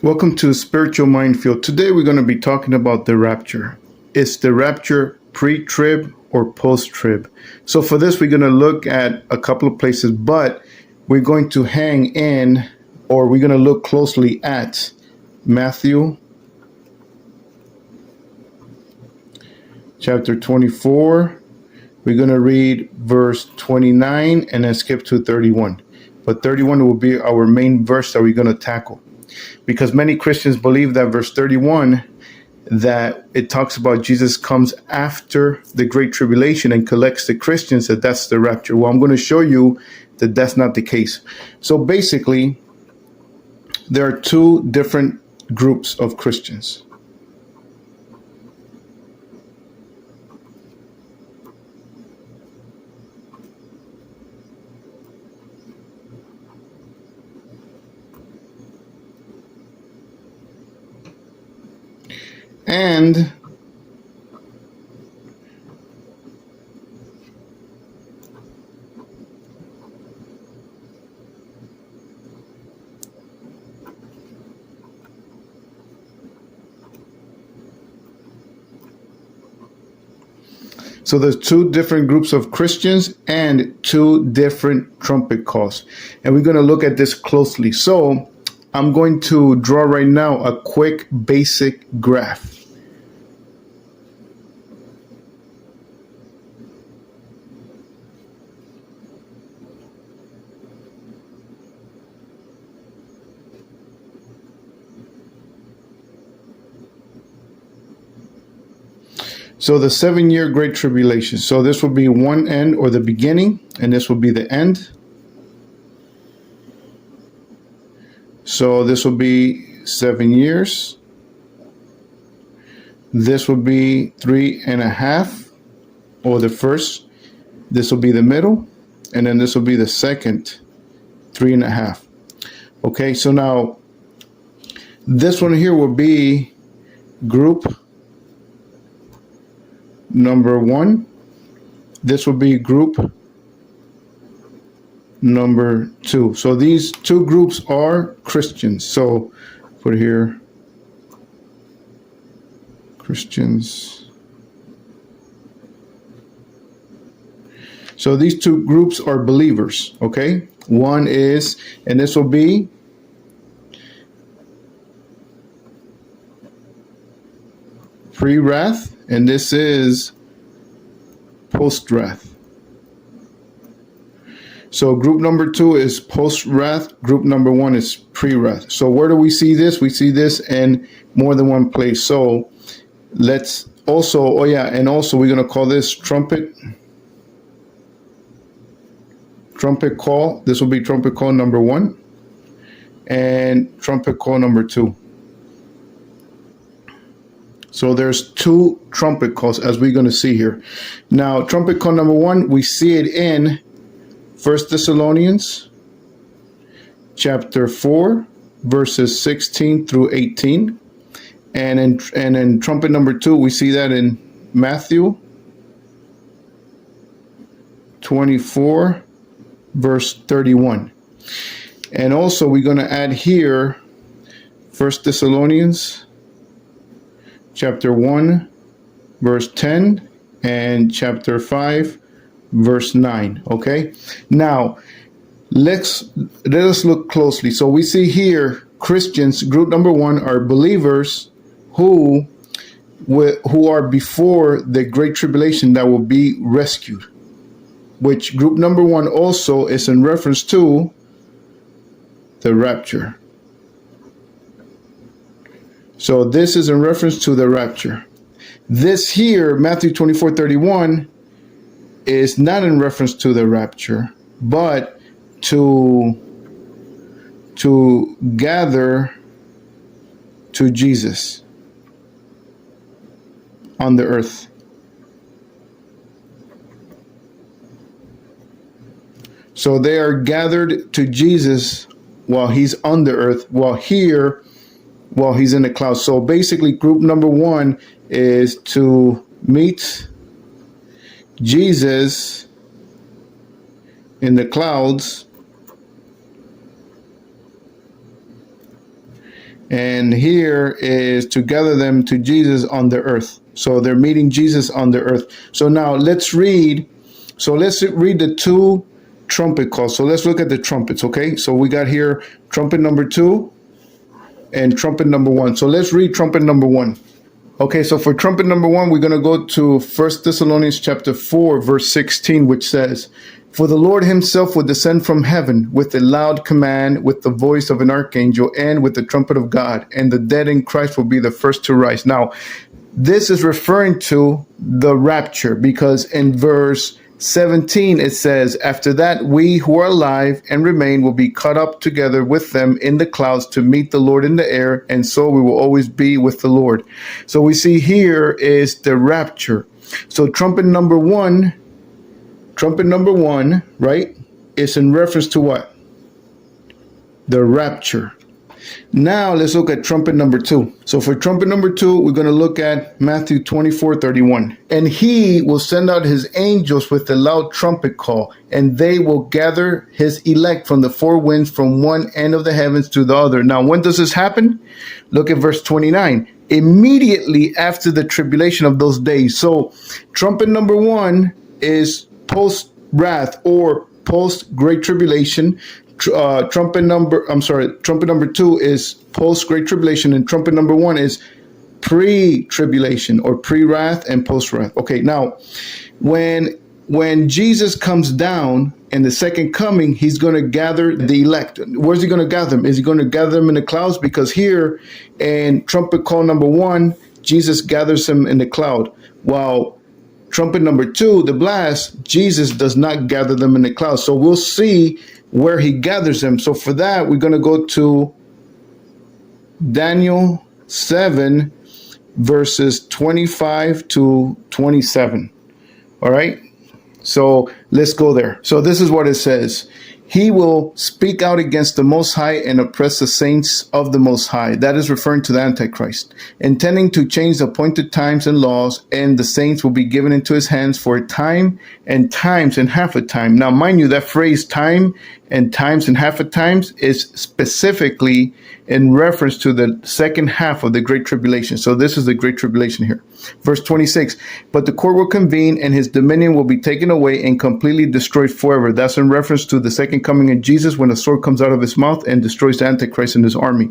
Welcome to Spiritual Minefield. Today we're going to be talking about the rapture. Is the rapture pre-trib or post-trib? So for this, we're going to look at a couple of places, but we're going to hang in, or we're going to look closely at Matthew chapter 24. We're going to read verse 29 and then skip to 31. But 31 will be our main verse that we're going to tackle. Because many Christians believe that verse 31, that it talks about Jesus comes after the Great Tribulation and collects the Christians, that's the rapture. Well, I'm going to show you that that's not the case. So basically, there are two different groups of Christians. And so there's two different groups of Christians and two different trumpet calls. And we're going to look at this closely. So I'm going to draw right now a quick basic graph. So the 7-year Great Tribulation. So this will be one end, or the beginning, and this will be the end. So this will be 7 years. This will be 3.5, or the first. This will be the middle, and then this will be the second 3.5. Okay, so now this one here will be group number 1. This will be group number 2. So these two groups are Christians. So put here Christians. So these two groups are believers. Okay, one is, and this will be pre-wrath, and this is post-wrath. So group number 2 is post-wrath. Group number 1 is pre-wrath. So where do we see this? We see this in more than one place. So let's also, and also we're going to call this trumpet call. This will be trumpet call number 1 and trumpet call number 2. So there's two trumpet calls, as we're going to see here. Now, trumpet call number 1, we see it in 1 Thessalonians chapter 4, verses 16 through 18. And in trumpet number 2, we see that in Matthew 24, verse 31. And also we're going to add here 1 Thessalonians chapter 1, verse 10, and chapter 5, verse 9. Okay, now let us look closely. So we see here Christians, group number 1, are believers who are before the Great Tribulation, that will be rescued, which group number 1 also is in reference to the rapture. So this is in reference to the rapture. This here, Matthew 24:31, is not in reference to the rapture, but to gather to Jesus on the earth. So they are gathered to Jesus while he's on the earth, while he's in the clouds. So basically, group number 1 is to meet Jesus in the clouds, And here is to gather them to Jesus on the earth. So they're meeting Jesus on the earth. So now let's read. So let's read the two trumpet calls. So let's look at the trumpets, okay? So we got here trumpet number 2 and trumpet number 1. So let's read trumpet number 1. Okay, so for trumpet number 1, we're going to go to 1 Thessalonians chapter 4, verse 16, which says, "For the Lord himself will descend from heaven with a loud command, with the voice of an archangel, and with the trumpet of God, and the dead in Christ will be the first to rise." Now, this is referring to the rapture, because in verse 17 it says, "After that we who are alive and remain will be caught up together with them in the clouds to meet the Lord in the air, and so we will always be with the Lord." So we see here is the rapture. So trumpet number one, right, is in reference to what? The rapture. Now let's look at trumpet number 2. So for trumpet number 2, we're going to look at Matthew 24:31. "And he will send out his angels with a loud trumpet call, and they will gather his elect from the four winds, from one end of the heavens to the other." Now, when does this happen? Look at verse 29. "Immediately after the tribulation of those days." So trumpet number 1 is post-wrath or post-Great Tribulation. Trumpet number 2 is post-Great Tribulation, and trumpet number 1 is pre-tribulation or pre-wrath and post-wrath. Okay, now when Jesus comes down in the second coming, he's going to gather the elect. Where's he going to gather them? Is he going to gather them in the clouds? Because here in trumpet call number 1, Jesus gathers them in the cloud, while trumpet number 2, the blast, Jesus does not gather them in the clouds. So we'll see where he gathers them. So for that, we're going to go to Daniel 7, verses 25 to 27. All right. So let's go there. So this is what it says. "He will speak out against the Most High and oppress the saints of the Most High." That is referring to the Antichrist, "intending to change the appointed times and laws, and the saints will be given into his hands for a time and times and half a time." Now, mind you, that phrase time and times and half a times is specifically in reference to the second half of the Great Tribulation. So this is the Great Tribulation here. Verse 26, "But the court will convene, and his dominion will be taken away and completely destroyed forever." That's in reference to the second coming of Jesus, when a sword comes out of his mouth and destroys the Antichrist and his army.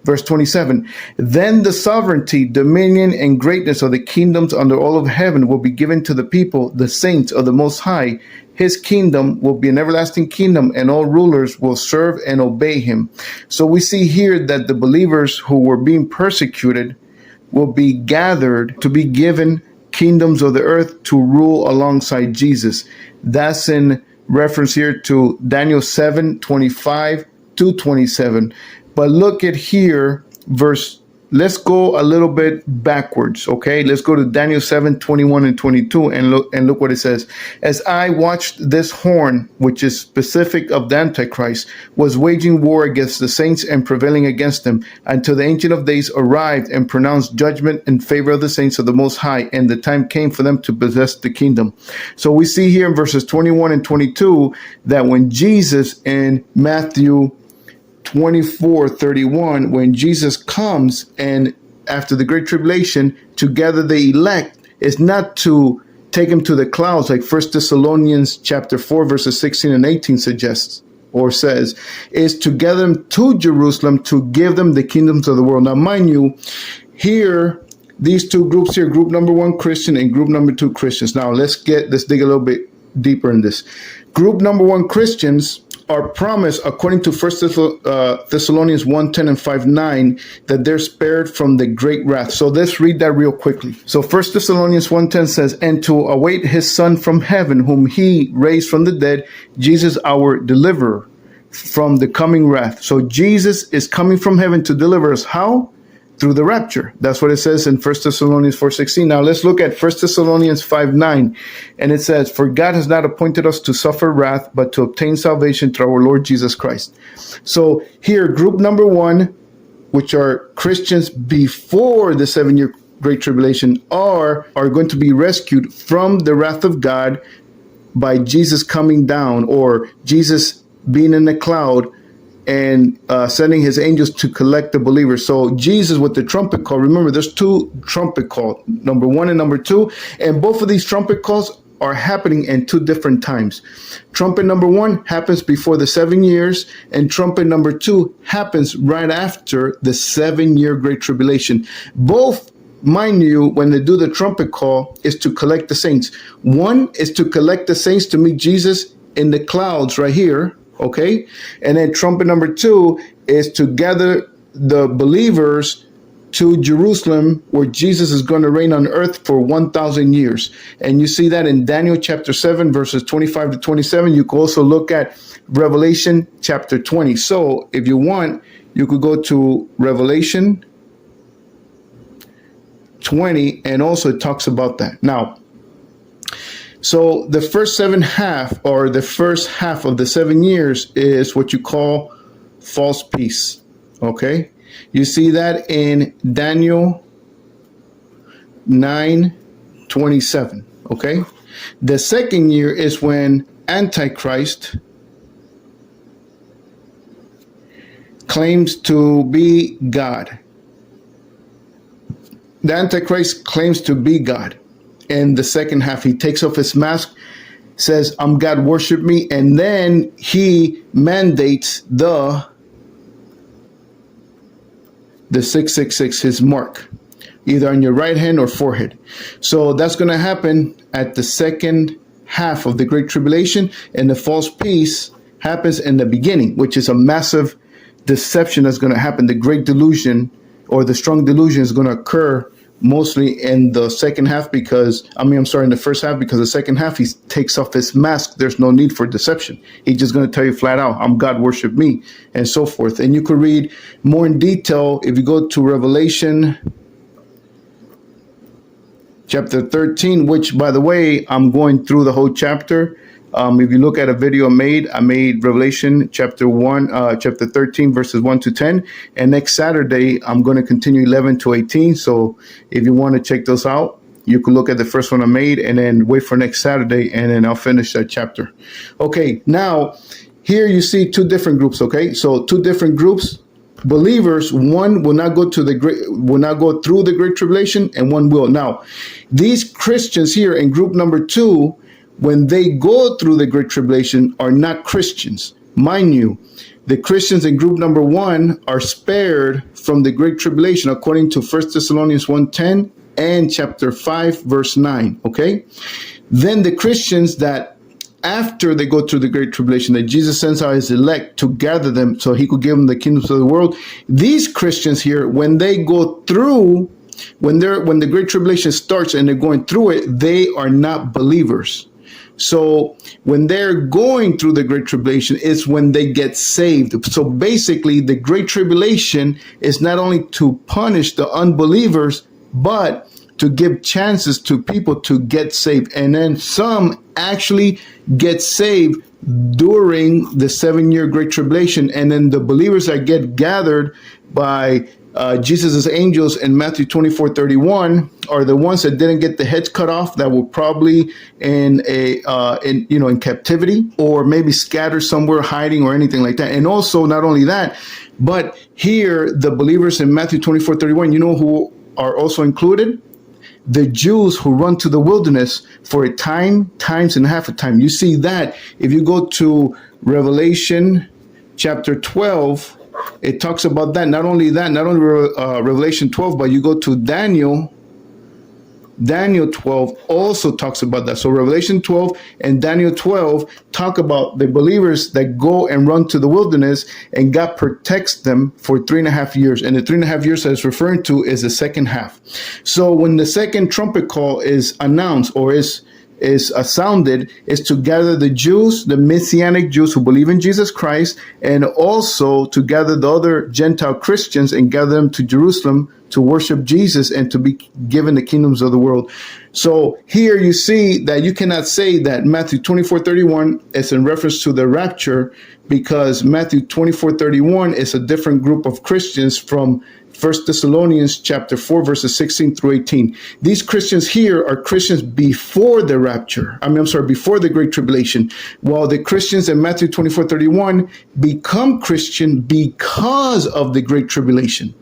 Verse 27, "Then the sovereignty, dominion, and greatness of the kingdoms under all of heaven will be given to the people, the saints of the Most High. His kingdom will be an everlasting kingdom, and all rulers will serve and obey him." So we see here that the believers who were being persecuted will be gathered to be given kingdoms of the earth to rule alongside Jesus. That's in reference here to Daniel 7:25 to 27. But look at here, let's go a little bit backwards, okay? Let's go to Daniel 7:21 and 22 and look what it says. "As I watched, this horn, which is specific of the Antichrist, was waging war against the saints and prevailing against them, until the Ancient of Days arrived and pronounced judgment in favor of the saints of the Most High, and the time came for them to possess the kingdom." So we see here in verses 21 and 22 that when Jesus in Matthew 24:31, when Jesus comes and after the Great Tribulation to gather the elect, is not to take them to the clouds like 1 Thessalonians chapter 4 verses 16 and 18 suggests or says, is to gather them to Jerusalem to give them the kingdoms of the world. Now mind you, here these two groups here, group number 1 Christian and group number 2 Christians. Now let's dig a little bit deeper in this. Group number 1 Christians are promised, according to 1 Thessalonians 1:10 and 5:9, that they're spared from the great wrath. So let's read that real quickly. So 1 Thessalonians 1:10 says, "And to await his Son from heaven, whom he raised from the dead, Jesus our deliverer, from the coming wrath." So Jesus is coming from heaven to deliver us. How? Through the rapture. That's what it says in 1 Thessalonians 4:16. Now let's look at 1 Thessalonians 5:9. And it says, "For God has not appointed us to suffer wrath, but to obtain salvation through our Lord Jesus Christ." So here, group number 1, which are Christians before the 7-year Great Tribulation, are going to be rescued from the wrath of God by Jesus coming down, or Jesus being in the cloud and sending his angels to collect the believers. So Jesus with the trumpet call, remember there's two trumpet calls, number 1 and number 2, and both of these trumpet calls are happening in 2 different times. Trumpet number 1 happens before the 7 years, and trumpet number 2 happens right after the 7-year Great Tribulation. Both, mind you, when they do the trumpet call, is to collect the saints. One is to collect the saints to meet Jesus in the clouds right here, okay? And then trumpet number 2 is to gather the believers to Jerusalem, where Jesus is going to reign on earth for 1,000 years. And you see that in Daniel chapter 7, verses 25 to 27. You can also look at Revelation chapter 20. So if you want, you could go to Revelation 20, and also it talks about that. Now, so the first half of the 7 years is what you call false peace. Okay? You see that in Daniel 9:27. Okay? The second year is when Antichrist claims to be God. The Antichrist claims to be God. In the second half, he takes off his mask, says, "I'm God, worship me," and then he mandates the 666, his mark, either on your right hand or forehead. So that's going to happen at the second half of the Great Tribulation, and the false peace happens in the beginning, which is a massive deception that's going to happen. The great delusion, or the strong delusion, is going to occur mostly in the second half in the first half, because the second half he takes off his mask. There's no need for deception. He's just going to tell you flat out, "I'm God, worship me," and so forth. And you could read more in detail if you go to Revelation chapter 13, which, by the way, I'm going through the whole chapter. If you look at a video I made Revelation chapter 13, verses 1 to 10. And next Saturday, I'm going to continue 11 to 18. So if you want to check those out, you can look at the first one I made and then wait for next Saturday, and then I'll finish that chapter. Okay, now here you see 2 different groups. Okay, so 2 different groups. Believers, one will not go through the Great Tribulation, and one will. Now, these Christians here in group number 2, when they go through the Great Tribulation, are not Christians. Mind you, the Christians in group number 1 are spared from the Great Tribulation according to 1 Thessalonians 1:10 and chapter 5, verse 9. Okay? Then the Christians that after they go through the Great Tribulation, that Jesus sends out his elect to gather them so he could give them the kingdoms of the world. These Christians here, when they go through, when the Great Tribulation starts and they're going through it, they are not believers. So when they're going through the Great Tribulation, it's when they get saved. So basically, the Great Tribulation is not only to punish the unbelievers, but to give chances to people to get saved. And then some actually get saved during the 7-year Great Tribulation. And then the believers that get gathered by Jesus' angels in Matthew 24:31 are the ones that didn't get the heads cut off, that were probably in captivity, or maybe scattered somewhere hiding or anything like that. And also, not only that, but here the believers in Matthew 24:31, you know who are also included? The Jews who run to the wilderness for a times and a half a time. You see that if you go to Revelation chapter 12, it talks about that. Not only Revelation 12, but you go to Daniel 12 also talks about that. So Revelation 12 and Daniel 12 talk about the believers that go and run to the wilderness, and God protects them for 3.5 years. And the 3.5 years that it's referring to is the second half. So when the second trumpet call is announced, or is sounded, is to gather the Jews, the Messianic Jews who believe in Jesus Christ, and also to gather the other Gentile Christians and gather them to Jerusalem to worship Jesus and to be given the kingdoms of the world. So here you see that you cannot say that Matthew 24:31 is in reference to the rapture, because Matthew 24:31 is a different group of Christians from First Thessalonians chapter 4, verses 16 through 18. These Christians here are Christians before the rapture. Before the Great Tribulation. While the Christians in Matthew 24:31 become Christian because of the Great Tribulation.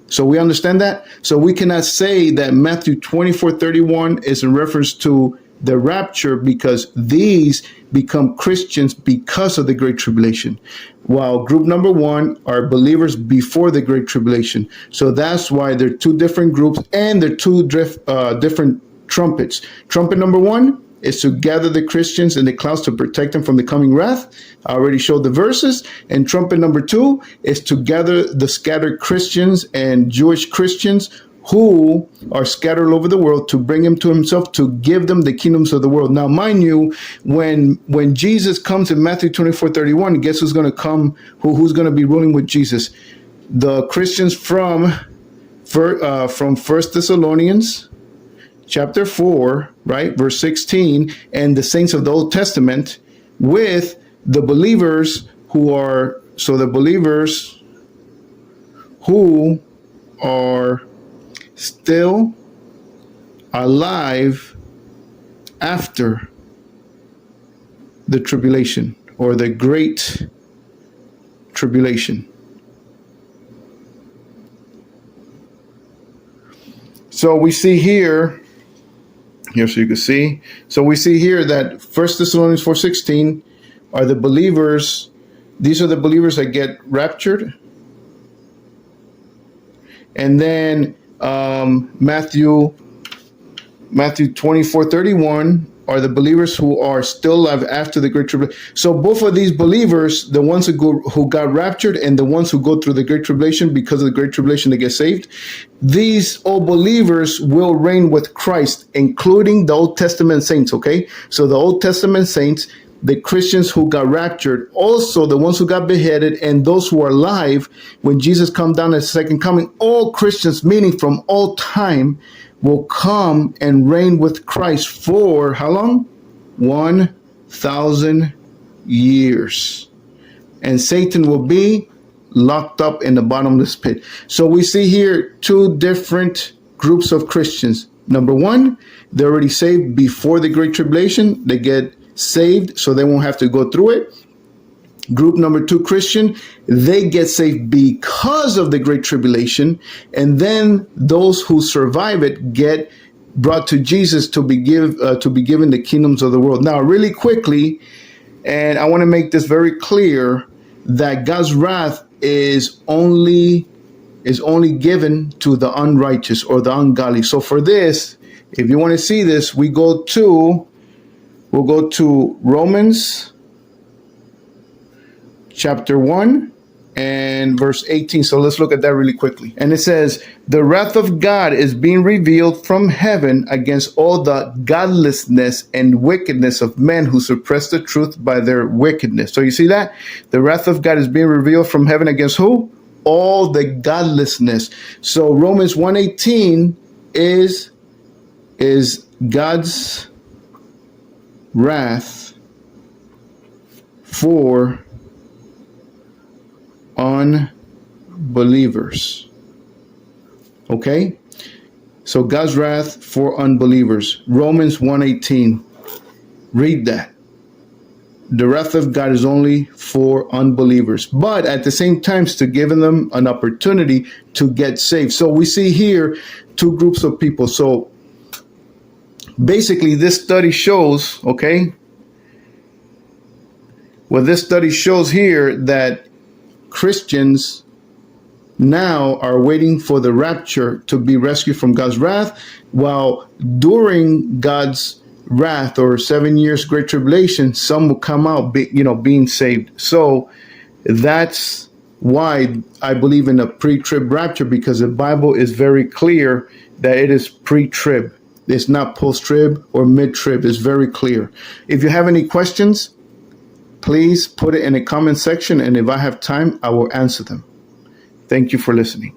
So we understand that? So we cannot say that Matthew 24:31 is in reference to the rapture, because these become Christians because of the Great Tribulation, while group number one are believers before the Great Tribulation. So that's why they're two different groups, and they're two different trumpets. Trumpet number one is to gather the Christians in the clouds to protect them from the coming wrath. I already showed the verses. And trumpet number two is to gather the scattered Christians and Jewish Christians who are scattered all over the world, to bring him to himself, to give them the kingdoms of the world. Now, mind you, when Jesus comes in Matthew 24:31, guess who's going to come? Who's going to be ruling with Jesus? The Christians from First Thessalonians chapter 4, right, verse 16, and the saints of the Old Testament, with the believers who are, so the believers who are still alive after the tribulation, or the Great Tribulation. So we see here so you can see. So we see here that 1 Thessalonians 4:16 are the believers. These are the believers that get raptured. And then Matthew 24:31 are the believers who are still alive after the Great Tribulation. So both of these believers, the ones who got raptured and the ones who go through the Great Tribulation, because of the Great Tribulation they get saved, these all believers will reign with Christ, including the Old Testament saints, okay? So the Old Testament saints, the Christians who got raptured, also the ones who got beheaded, and those who are alive when Jesus comes down at the second coming, all Christians, meaning from all time, will come and reign with Christ for how long? 1,000 years. And Satan will be locked up in the bottomless pit. So we see here two different groups of Christians. Number one, they're already saved before the Great Tribulation. They get saved so they won't have to go through it. Group number two, Christian, they get saved because of the Great Tribulation, and then those who survive it get brought to Jesus to be given the kingdoms of the world. Now, really quickly, and I want to make this very clear, that God's wrath is only given to the unrighteous or the ungodly. So for this, if you want to see this, we'll go to Romans chapter 1 and verse 18. So let's look at that really quickly. And it says, the wrath of God is being revealed from heaven against all the godlessness and wickedness of men who suppress the truth by their wickedness. So you see that? The wrath of God is being revealed from heaven against who? All the godlessness. So Romans 1:18 is God's wrath for unbelievers. Okay? So God's wrath for unbelievers. Romans 1:18. Read that. The wrath of God is only for unbelievers, but at the same time, to giving them an opportunity to get saved. So we see here two groups of people. So basically, this study shows, okay? Well, this study shows here that Christians now are waiting for the rapture to be rescued from God's wrath, while during God's wrath or 7 years Great Tribulation, some will come out being saved. So that's why I believe in a pre-trib rapture, because the Bible is very clear that it is pre-trib. It's not post-trib or mid-trib. It's very clear. If you have any questions, please put it in the comment section, and if I have time, I will answer them. Thank you for listening.